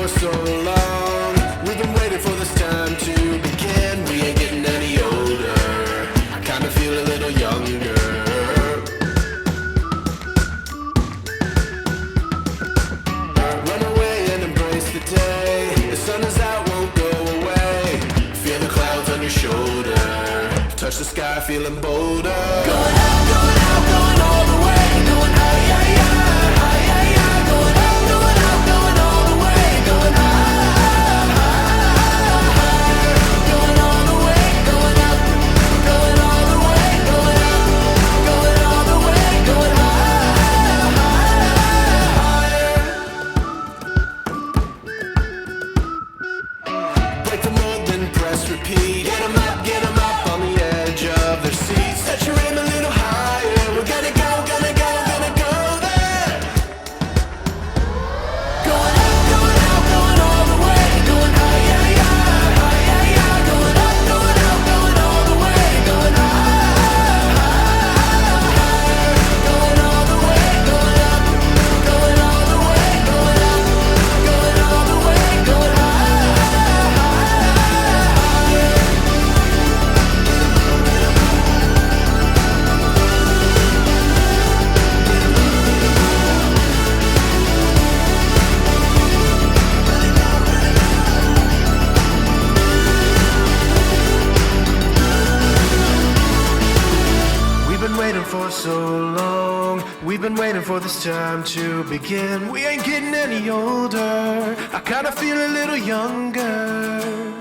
for so long. We've been waiting for this time to begin. We ain't getting any older. I kinda feel a little younger. Run away and embrace the day. The sun is out, won't go away. Feel the clouds on your shoulder. Touch the sky, feeling bolder. Going out, going out, going all the way. Going high, yeah, yeah, high, yeah, yeah. Going out, going out, going all the way. Going high, high, going all the way. Going up, going all the way. Going up, going all the way. Going high, higher. Break the mold, then press repeat. Get 'em up, get 'em up on the edge of their seats. Set your aim a little higher. We're gonna go, gonna go, gonna go there. Going up, going out, going all the way. Going high, yeah, yeah, high, yeah, yeah. Going up, going out, going all the way. Going high, higher. Going all the way, going up, going all the way. Going up, going all the way. Going high, higher. We've been waiting for so long. We've been waiting for this time to begin. We ain't getting any older. I kinda feel a little younger.